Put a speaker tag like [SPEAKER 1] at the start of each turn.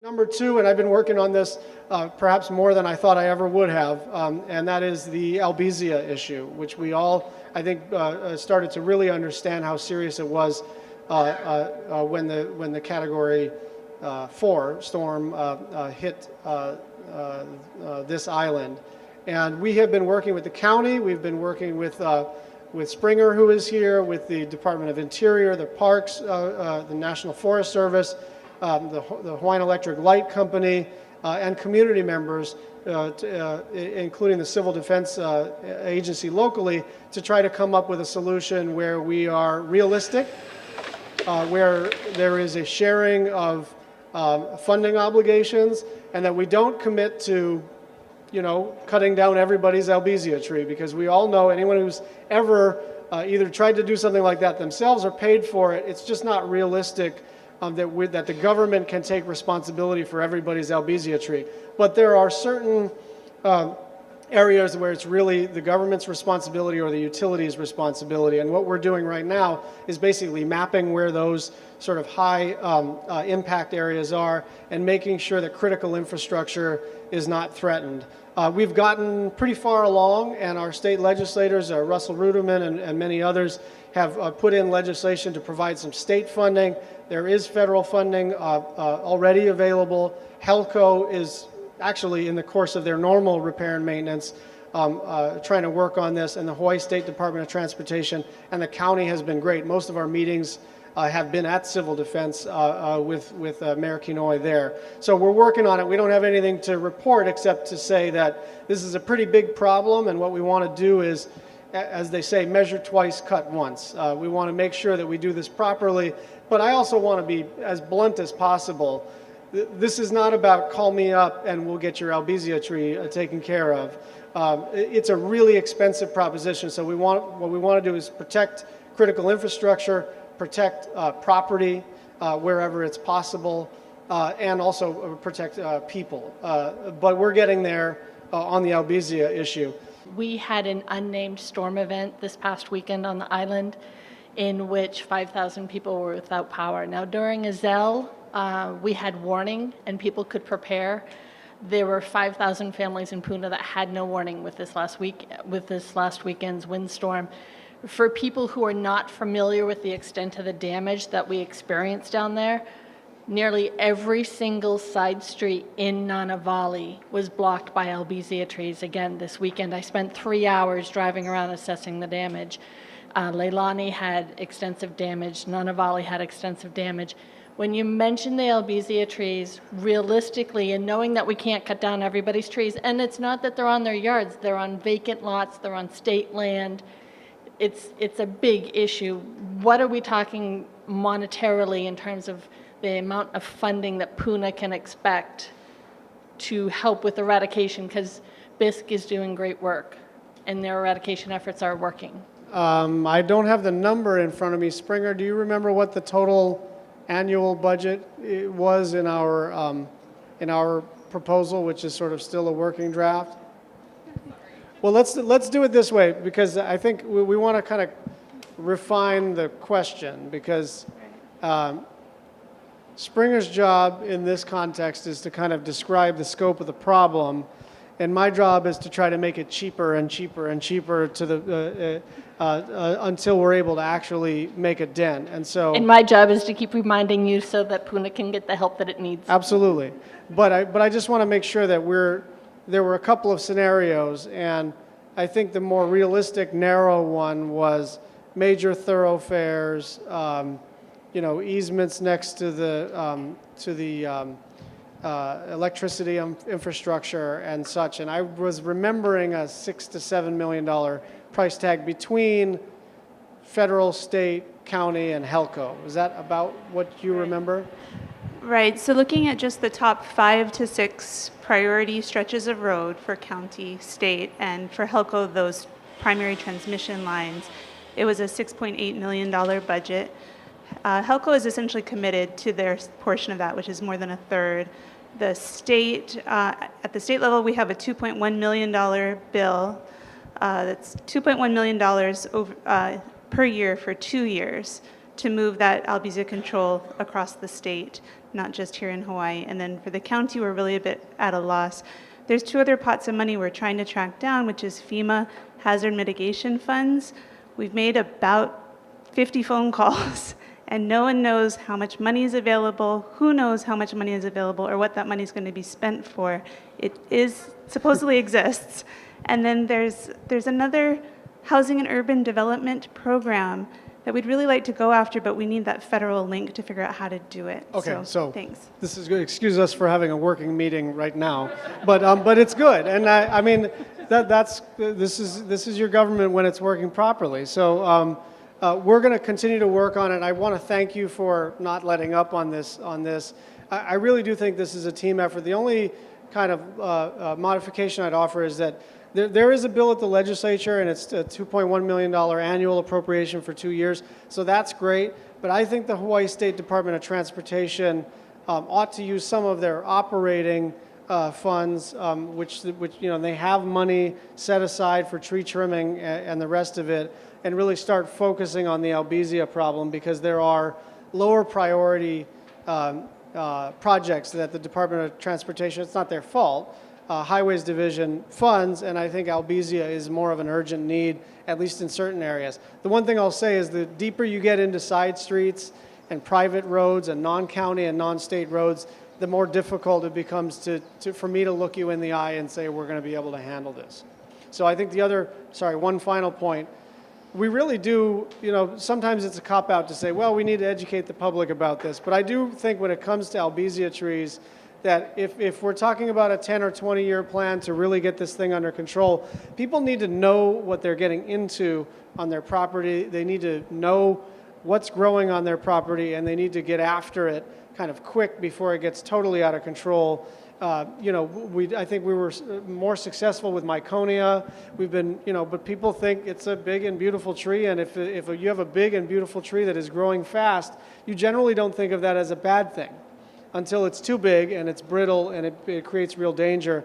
[SPEAKER 1] Number two, and I've been working on this perhaps more than I thought I ever would have, and that is the Albizia issue, which we all, I think, started to really understand how serious it was when the Category 4 storm hit this island. And we have been working with the county. We've been working with Springer, who is here, with the Department of Interior, the Parks, the National Forest Service, the Hawaiian Electric Light Company, and community members, including the Civil Defense Agency locally, to try to come up with a solution where we are realistic, where there is a sharing of funding obligations, and that we don't commit to, cutting down everybody's Albizia tree, because we all know anyone who's ever either tried to do something like that themselves or paid for it, it's just not realistic that the government can take responsibility for everybody's Albizia tree. But there are certain areas where it's really the government's responsibility or the utility's responsibility. And what we're doing right now is basically mapping where those sort of high impact areas are and making sure that critical infrastructure is not threatened. We've gotten pretty far along, and our state legislators, Russell Ruderman and many others, have put in legislation to provide some state funding. There is federal funding already available. HELCO is actually in the course of their normal repair and maintenance trying to work on this, and the Hawaii State Department of Transportation and the county has been great. Most of our meetings have been at Civil Defense with Mayor Kinoi there. So we're working on it. We don't have anything to report except to say that this is a pretty big problem, and what we want to do is, as they say, measure twice, cut once. We want to make sure that we do this properly, but I also want to be as blunt as possible. This is not about call me up and we'll get your Albizia tree taken care of. It's a really expensive proposition, so what we want to do is protect critical infrastructure, protect property wherever it's possible, and also protect people. But we're getting there on the Albizia issue.
[SPEAKER 2] We had an unnamed storm event this past weekend on the island in which 5,000 people were without power. Now, during Azelle, we had warning and people could prepare. There were 5,000 families in Puna that had no warning with this last weekend's windstorm. For people who are not familiar with the extent of the damage that we experienced down there, nearly every single side street in Nanavali was blocked by Albizia trees. Again, this weekend I spent 3 hours driving around assessing the damage. Leilani had extensive damage. Nanavali had extensive damage. When you mention the Albizia trees, realistically, and knowing that we can't cut down everybody's trees, and it's not that they're on their yards, they're on vacant lots, they're on state land, it's a big issue. What are we talking monetarily in terms of the amount of funding that Puna can expect to help with eradication? Because BISC is doing great work, and their eradication efforts are working.
[SPEAKER 1] I don't have the number in front of me. Springer, do you remember what the total annual budget was in our proposal, which is sort of still a working draft? Well, let's do it this way, because I think we want to kind of refine the question, because Springer's job in this context is to kind of describe the scope of the problem, and my job is to try to make it cheaper and cheaper and cheaper to the until we're able to actually make a dent.
[SPEAKER 2] And my job is to keep reminding you so that Puna can get the help that it needs.
[SPEAKER 1] Absolutely, but I just want to make sure that there were a couple of scenarios, and I think the more realistic, narrow one was major thoroughfares, easements next to the electricity infrastructure and such. And I was remembering a $6 to $7 million price tag between federal, state, county, and HELCO. Is that about what you remember?
[SPEAKER 3] Right. So looking at just the top 5 to 6 priority stretches of road for county, state, and for HELCO, those primary transmission lines, it was a $6.8 million budget. HELCO is essentially committed to their portion of that, which is more than a third. The state, at the state level, we have a $2.1 million bill. That's $2.1 million over, per year for 2 years to move that Albizia control across the state, not just here in Hawaii. And then for the county, we're really a bit at a loss. There's two other pots of money we're trying to track down, which is FEMA hazard mitigation funds. We've made about 50 phone calls, and no one knows how much money is available, who knows how much money is available, or what that money is going to be spent for. It supposedly exists. And then there's another housing and urban development program that we'd really like to go after, but we need that federal link to figure out how to do it.
[SPEAKER 1] Okay, so
[SPEAKER 3] thanks.
[SPEAKER 1] this is good. Excuse us for having a working meeting right now, but it's good, and I mean this is your government when it's working properly. So we're going to continue to work on it. I want to thank you for not letting up on this. I really do think this is a team effort. The only kind of modification I'd offer is that there is a bill at the legislature, and it's a $2.1 million annual appropriation for 2 years, so that's great. But I think the Hawaii State Department of Transportation ought to use some of their operating funds, which they have money set aside for tree trimming and the rest of it, and really start focusing on the Albizia problem, because there are lower priority projects that the Department of Transportation, it's not their fault, Highways Division funds, and I think Albizia is more of an urgent need, at least in certain areas. The one thing I'll say is the deeper you get into side streets and private roads and non-county and non-state roads, the more difficult it becomes for me to look you in the eye and say we're going to be able to handle this. So I think one final point. We really do, sometimes it's a cop-out to say, well, we need to educate the public about this. But I do think when it comes to Albizia trees, that if we're talking about a 10 or 20-year plan to really get this thing under control, people need to know what they're getting into on their property. They need to know what's growing on their property, and they need to get after it kind of quick before it gets totally out of control. I think we were more successful with Myconia. We've been, but people think it's a big and beautiful tree, and if you have a big and beautiful tree that is growing fast, you generally don't think of that as a bad thing until it's too big and it's brittle and it creates real danger.